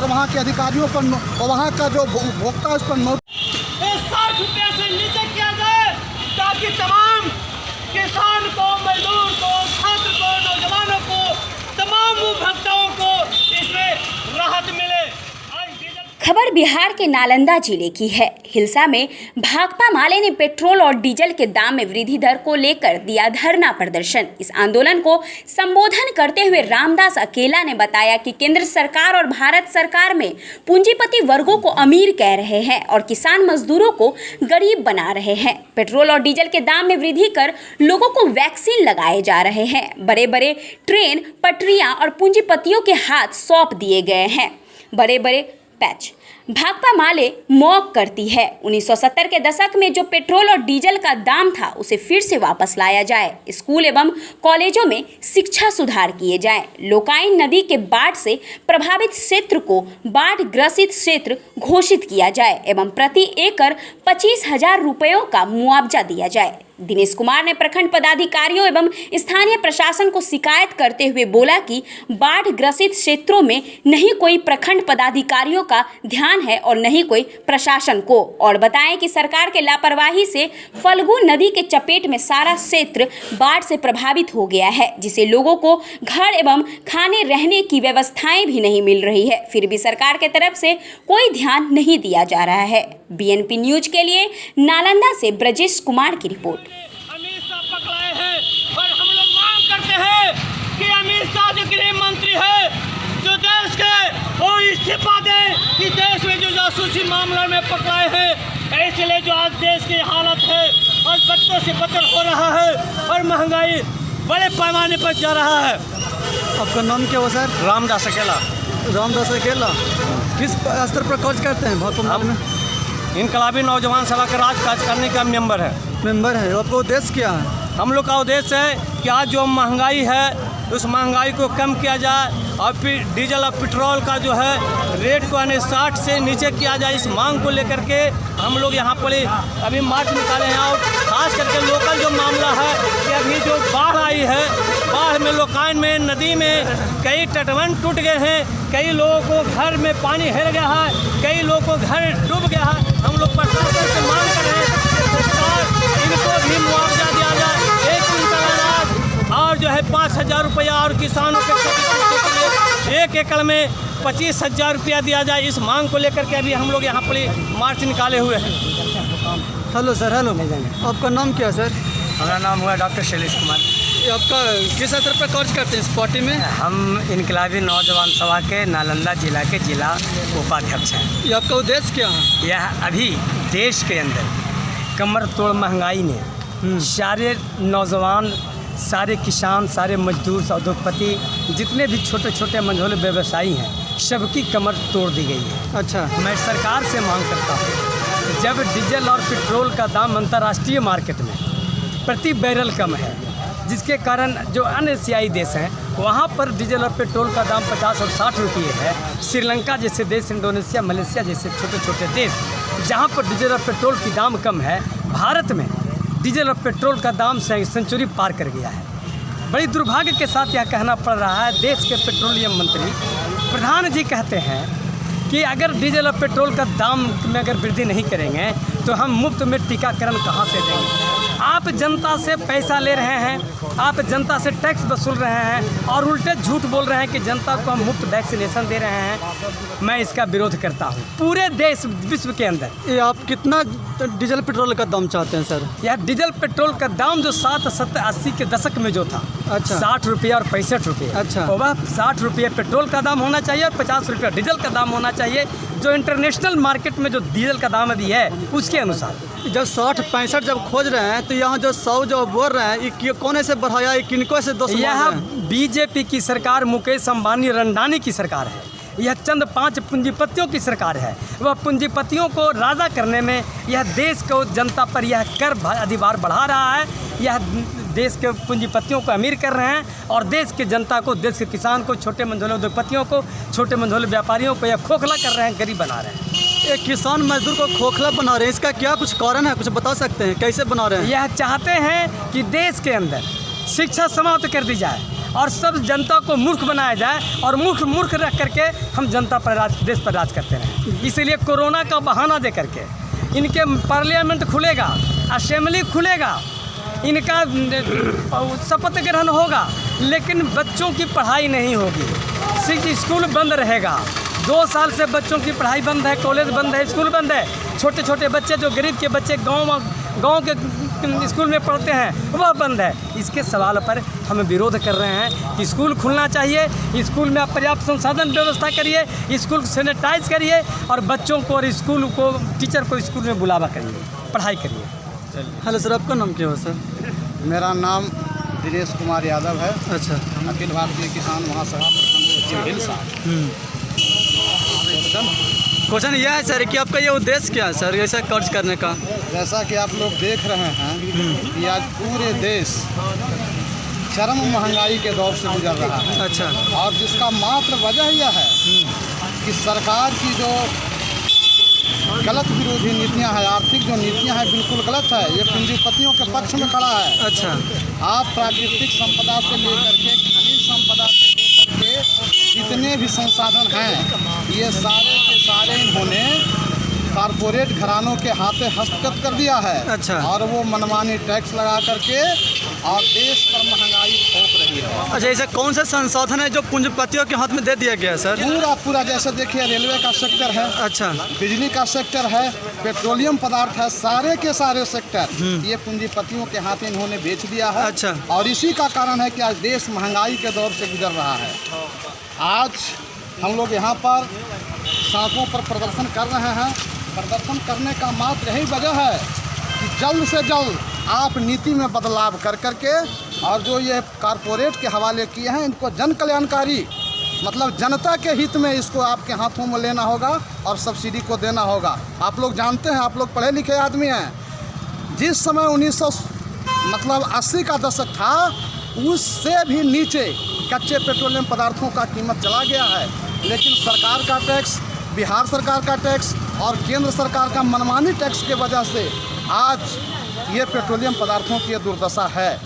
और वहाँ के अधिकारियों पर और वहाँ का जो उपभोक्ता है उस पर 60 रुपये से नीचे किया जाए, ताकि तमाम किसान को, मजदूर को, छात्र को, नौजवानों को, तमाम उपभोक्ताओं को इसमें राहत मिले। खबर बिहार के नालंदा जिले की है। हिलसा में भाकपा माले ने पेट्रोल और डीजल के दाम में वृद्धि दर को लेकर दिया धरना प्रदर्शन। इस आंदोलन को संबोधन करते हुए रामदास अकेला ने बताया कि केंद्र सरकार और भारत सरकार में पूंजीपति वर्गों को अमीर कह रहे हैं और किसान मजदूरों को गरीब बना रहे हैं। पेट्रोल और डीजल के दाम में वृद्धि कर लोगों को वैक्सीन लगाए जा रहे हैं। बड़े बड़े ट्रेन, पटरियां और पूंजीपतियों के हाथ सौंप दिए गए हैं। बड़े बड़े पैच भाकपा माले मौक करती है। 1970 के दशक में जो पेट्रोल और डीजल का दाम था उसे फिर से वापस लाया जाए। स्कूल एवं कॉलेजों में शिक्षा सुधार किए जाएं। लोकाइन नदी के बाढ़ से प्रभावित क्षेत्र को बाढ़ ग्रसित क्षेत्र घोषित किया जाए एवं प्रति एकड़ 25,000 रुपयों का मुआवजा दिया जाए। दिनेश कुमार ने प्रखंड पदाधिकारियों एवं स्थानीय प्रशासन को शिकायत करते हुए बोला कि बाढ़ ग्रसित क्षेत्रों में नहीं कोई प्रखंड पदाधिकारियों का ध्यान है और नहीं कोई प्रशासन को, और बताएं कि सरकार के लापरवाही से फल्गु नदी के चपेट में सारा क्षेत्र बाढ़ से प्रभावित हो गया है, जिसे लोगों को घर एवं खाने रहने की व्यवस्थाएं भी नहीं मिल रही है। फिर भी सरकार के तरफ से कोई ध्यान नहीं दिया जा रहा है। BNP न्यूज के लिए नालंदा से ब्रजेश कुमार की रिपोर्ट। अमित शाह पकड़ाए हैं और हम लोग मांग करते हैं कि अमित शाह जो गृह मंत्री है, जो देश के वो इस्तीफा दें कि देश में जो जासूसी मामला में पकड़ाए हैं। इसलिए जो आज देश की हालत है और बच्चों से बदतर हो रहा है और महंगाई बड़े पैमाने पर जा रहा है। आपका नाम क्या हुआ सर? रामदास अकेला। रामदास अकेला किस स्तर पर कार्य करते हैं भाकपा माले में? इनकलाबी नौजवान सभा का राज काज करने का मेंबर है। आपका उद्देश्य क्या है? हम लोग का उद्देश्य है कि आज जो महंगाई है उस महंगाई को कम किया जाए और फिर डीजल और पेट्रोल का जो है रेट को 60 से नीचे किया जाए। इस मांग को लेकर के हम लोग यहाँ पर अभी मार्च निकाले हैं। और खास करके लोकल जो मामला है कि अभी जो बाढ़ आई है, बाढ़ में लोकाइन में नदी में कई तटबंध टूट गए हैं, कई लोगों को घर में पानी हेर गया है, कई लोगों को घर डूब गया है। हम लोग प्रशासन से मांग कर रहे हैं कि सरकार इनको भी मुआवजा दिया जाए। 1 क्विंटल अनाज और जो है 5,000 रुपया और किसानों के के लिए 1 एकड़ में 25,000 रुपया दिया जाए। इस मांग को लेकर के अभी हम लोग यहाँ पर मार्च निकाले हुए हैं। Hello sir. हेलो, आपका नाम क्या है सर? हमारा नाम हुआ डॉक्टर शैलेश कुमार। आपका किस स्तर पर कार्य करते हैं इस पार्टी में? हम इनकलाबी नौजवान सभा के नालंदा जिला के जिला उपाध्यक्ष हैं। ये आपका उद्देश्य क्या है? यह अभी देश के अंदर कमर तोड़ महंगाई ने सारे नौजवान, सारे किसान, सारे मजदूर, उद्योगपति, जितने भी छोटे छोटे मंझोले व्यवसायी हैं, सबकी कमर तोड़ दी गई है। अच्छा, मैं सरकार से मांग करता हूँ, जब डीजल और पेट्रोल का दाम अंतर्राष्ट्रीय मार्केट में प्रति बैरल कम है, जिसके कारण जो अन्य एशियाई देश हैं वहाँ पर डीजल और पेट्रोल का दाम 50 और 60 रुपये है। श्रीलंका जैसे देश, इंडोनेशिया, मलेशिया जैसे छोटे छोटे देश जहाँ पर डीजल और पेट्रोल की दाम कम है, भारत में डीजल और पेट्रोल का दाम सेंचुरी पार कर गया है। बड़ी दुर्भाग्य के साथ यह कहना पड़ रहा है। देश के पेट्रोलियम मंत्री प्रधान जी कहते हैं कि अगर डीजल और पेट्रोल का दाम में अगर वृद्धि नहीं करेंगे तो हम मुफ्त में टीकाकरण कहाँ से देंगे। आप जनता से पैसा ले रहे हैं, आप जनता से टैक्स वसूल रहे हैं और उल्टे झूठ बोल रहे हैं कि जनता को हम मुफ्त वैक्सीनेशन दे रहे हैं। मैं इसका विरोध करता हूँ पूरे देश विश्व के अंदर। ये आप कितना डीजल पेट्रोल का दाम चाहते हैं सर? यह डीजल पेट्रोल का दाम जो 60, 70, 80 के दशक में जो था, अच्छा, 60 रुपये और 65 रुपये, अच्छा, वह 60 रुपये पेट्रोल का दाम होना चाहिए और 50 रुपये डीजल का दाम होना चाहिए, जो इंटरनेशनल मार्केट में जो डीजल का दाम अभी है उसके अनुसार। जब 60-65 जब खोज रहे हैं तो यहाँ जो 100 जो बोल रहे हैं, ये कौन से बढ़ाया, ये किनको से 200? यह बीजेपी की सरकार, मुकेश अंबानी रंडानी की सरकार है। यह चंद 5 पूंजीपतियों की सरकार है। वह पूंजीपतियों को राजा करने में यह देश को, जनता पर यह कर अधिभार बढ़ा रहा है। यह देश के पूंजीपतियों को अमीर कर रहे हैं और देश की जनता को, देश के किसान को, छोटे मंझोले उद्योगपतियों को, छोटे मंझोले व्यापारियों को यह खोखला कर रहे हैं, गरीब बना रहे हैं। एक किसान मजदूर को खोखला बना रहे हैं, इसका क्या कुछ कारण है? कुछ बता सकते हैं कैसे बना रहे हैं? यह चाहते हैं कि देश के अंदर शिक्षा समाप्त कर दी जाए और सब जनता को मूर्ख बनाया जाए और मूर्ख रख करके हम जनता पर देश पर राज करते रहें। इसीलिए कोरोना का बहाना दे करके इनके पार्लियामेंट खुलेगा, असेंबली खुलेगा, इनका शपथ ग्रहण होगा, लेकिन बच्चों की पढ़ाई नहीं होगी, सिर्फ स्कूल बंद रहेगा। 2 साल से बच्चों की पढ़ाई बंद है, कॉलेज बंद है, स्कूल बंद है। छोटे छोटे बच्चे जो गरीब के बच्चे गांव के स्कूल में पढ़ते हैं वह बंद है। इसके सवाल पर हम विरोध कर रहे हैं कि स्कूल खुलना चाहिए, स्कूल में आप पर्याप्त संसाधन व्यवस्था करिए, स्कूल सैनिटाइज करिए और बच्चों को और स्कूल को, टीचर को स्कूल में बुलावा करिए, पढ़ाई करिए। हेलो सर, आपका नाम क्या हो सर? मेरा नाम दिनेश कुमार यादव है। अच्छा। अखिल भारतीय किसान महासभा प्रखंड सचिव हिलसा। क्वेश्चन यह है सर कि आपका ये उद्देश्य क्या है सर ऐसा कर्ज करने का? जैसा कि आप लोग देख रहे हैं कि आज पूरे देश चरम महंगाई के दौर से गुजर रहा है। अच्छा। और जिसका मात्र वजह यह है कि सरकार की जो गलत विरोधी नीतियां हैं, आर्थिक जो नीतियां हैं बिल्कुल गलत है। ये पूंजीपतियों के पक्ष में खड़ा है। अच्छा। आप प्राकृतिक संपदा से लेकर के खनिज संपदा से लेकर के जितने भी संसाधन हैं ये सारे के सारे इन्होंने कारपोरेट घरानों के हाथे हस्तगत कर दिया है। अच्छा। और वो मनमानी टैक्स लगा करके और देश पर महंगाई थोप रही है। अच्छा, ऐसा कौन सा संसाधन है जो पूंजीपतियों के हाथ में दे दिया गया है सर? पूरा जैसे देखिए रेलवे का सेक्टर है। अच्छा। बिजली का सेक्टर है, पेट्रोलियम पदार्थ है, सारे के सारे सेक्टर ये पूंजीपतियों के हाथ इन्होंने बेच दिया है। अच्छा। और इसी का कारण है कि आज देश महंगाई के दौर से गुजर रहा है। आज हम लोग यहाँ पर सड़कों पर प्रदर्शन कर रहे हैं। प्रदर्शन करने का मात्र यही वजह है कि जल्द से जल्द आप नीति में बदलाव कर करके और जो ये कारपोरेट के हवाले किए हैं इनको जन कल्याणकारी मतलब जनता के हित में इसको आपके हाथों में लेना होगा और सब्सिडी को देना होगा। आप लोग जानते हैं, आप लोग पढ़े लिखे आदमी हैं। जिस समय 1980 का दशक था उससे भी नीचे कच्चे पेट्रोलियम पदार्थों का कीमत चला गया है। लेकिन सरकार का टैक्स, बिहार सरकार का टैक्स और केंद्र सरकार का मनमानी टैक्स के वजह से आज ये पेट्रोलियम पदार्थों की दुर्दशा है।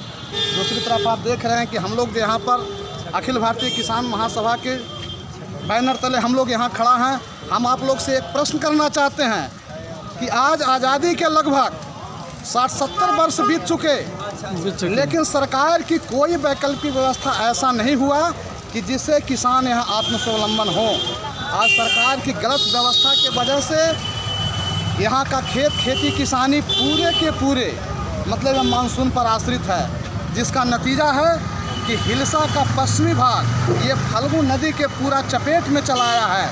दूसरी तरफ आप देख रहे हैं कि हम लोग यहाँ पर अखिल भारतीय किसान महासभा के बैनर तले हम लोग यहाँ खड़ा हैं। हम आप लोग से एक प्रश्न करना चाहते हैं कि आज आज़ादी के लगभग 60-70 वर्ष बीत चुके, लेकिन सरकार की कोई वैकल्पिक व्यवस्था ऐसा नहीं हुआ कि जिससे किसान यहाँ आत्मस्वावलंबन हो। आज सरकार की गलत व्यवस्था की वजह से यहाँ का खेती किसानी पूरे के पूरे मतलब मानसून पर आश्रित है, जिसका नतीजा है कि हिलसा का पश्चिमी भाग ये फल्गु नदी के पूरा चपेट में चला आया है।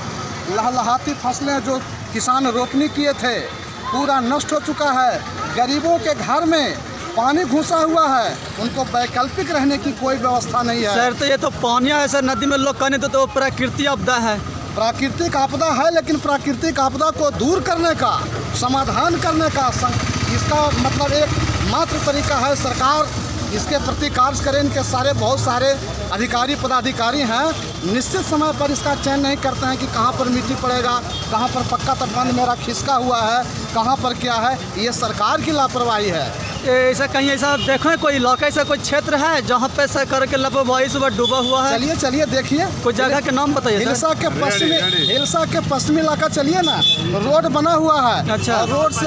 लहलहाती फसलें जो किसान रोपनी किए थे पूरा नष्ट हो चुका है। गरीबों के घर में पानी घुसा हुआ है, उनको वैकल्पिक रहने की कोई व्यवस्था नहीं है। सर तो ये तो पानिया है सर, नदी में लोग कहने तो प्राकृतिक आपदा है। प्राकृतिक आपदा है, लेकिन प्राकृतिक आपदा को दूर करने का, समाधान करने का इसका मतलब एक मात्र तरीका है सरकार इसके प्रति कार्य करें। इनके बहुत सारे अधिकारी पदाधिकारी हैं, निश्चित समय पर इसका चयन नहीं करते हैं कि कहाँ पर मिट्टी पड़ेगा, कहाँ पर पक्का तटबंध मेरा खिसका हुआ है, कहाँ पर क्या है। ये सरकार की लापरवाही है। ऐसा कहीं ऐसा देखो कोई इलाका ऐसा कोई क्षेत्र है जहाँ पे सरकार के लापरवाही से डूबा हुआ है? चलिए देखिए, कोई जगह के नाम बताइए। हिलसा के पश्चिमी इलाका चलिए ना, रोड बना हुआ है। अच्छा। और रोड से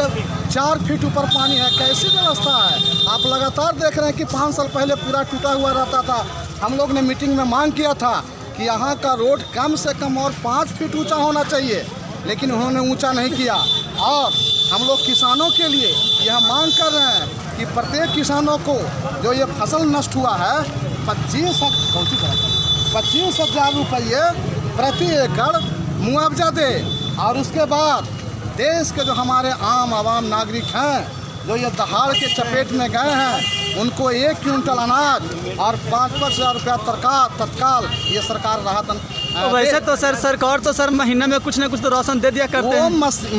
4 फीट ऊपर पानी है। कैसी व्यवस्था है? आप लगातार देख रहे हैं कि 5 साल पहले पूरा टूटा हुआ रहता था। हम लोग ने मीटिंग में मांग किया था कि यहाँ का रोड कम से कम और 5 फीट ऊंचा होना चाहिए, लेकिन उन्होंने ऊंचा नहीं किया। और हम लोग किसानों के लिए यह मांग कर रहे हैं कि प्रत्येक किसानों को जो ये फसल नष्ट हुआ है 25,000 रुपये प्रति एकड़ मुआवजा दे। और उसके बाद देश के जो हमारे आम नागरिक हैं जो ये दहाड़ के चपेट में गए हैं उनको 1 क्विंटल अनाज और 5-5 हज़ार रुपया तत्काल ये सरकार राहत। वैसे तो सर सरकार तो सर महीने में कुछ ना कुछ तो राशन दे दिया करते हैं।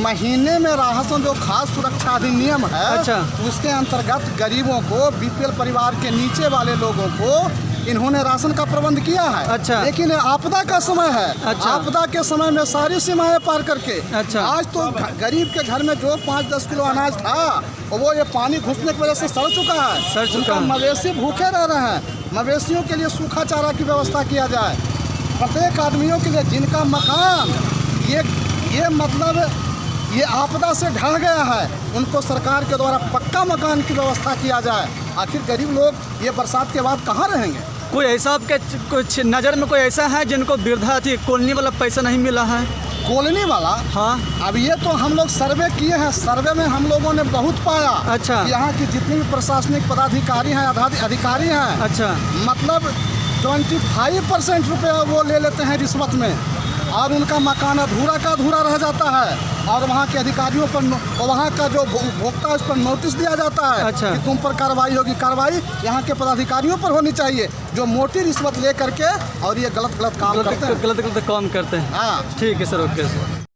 महीने में राशन जो खाद्य सुरक्षा अधिनियम है। अच्छा। उसके अंतर्गत गरीबों को, बीपीएल परिवार के नीचे वाले लोगों को इन्होंने राशन का प्रबंध किया है। अच्छा। लेकिन आपदा का समय है। अच्छा। आपदा के समय में सारी सीमाएं पार करके। अच्छा। आज तो गरीब के घर में जो 5-10 किलो अनाज था वो ये पानी घुसने की वजह से सड़ चुका है। मवेशी भूखे रह रहे हैं। मवेशियों के लिए सूखा चारा की व्यवस्था किया जाए। प्रत्येक आदमियों के लिए जिनका मकान ये मतलब ये आपदा से ढह गया है, उनको सरकार के द्वारा पक्का मकान की व्यवस्था किया जाए। आखिर गरीब लोग ये बरसात के बाद कहाँ रहेंगे? कोई ऐसा आपके कुछ नज़र में कोई ऐसा है जिनको वृद्धा थी कॉलोनी वाला पैसा नहीं मिला है? कॉलोनी वाला? हाँ। अब ये तो हम लोग सर्वे किए हैं, सर्वे में हम लोगों ने बहुत पाया। अच्छा। कि यहाँ की जितनी भी प्रशासनिक पदाधिकारी हैं, अधिकारी हैं, अच्छा, मतलब 25% रुपया वो ले लेते हैं रिश्वत में, और उनका मकान अधूरा का अधूरा रह जाता है, और वहाँ के अधिकारियों पर वहाँ का जो उपभोक्ता है उस पर नोटिस दिया जाता है। अच्छा। कि तुम पर कार्रवाई होगी। कार्रवाई यहाँ के पदाधिकारियों पर होनी चाहिए जो मोटी रिश्वत ले करके और ये गलत काम करते हैं। गलत काम करते हैं। हाँ, ठीक है सर, ओके सर।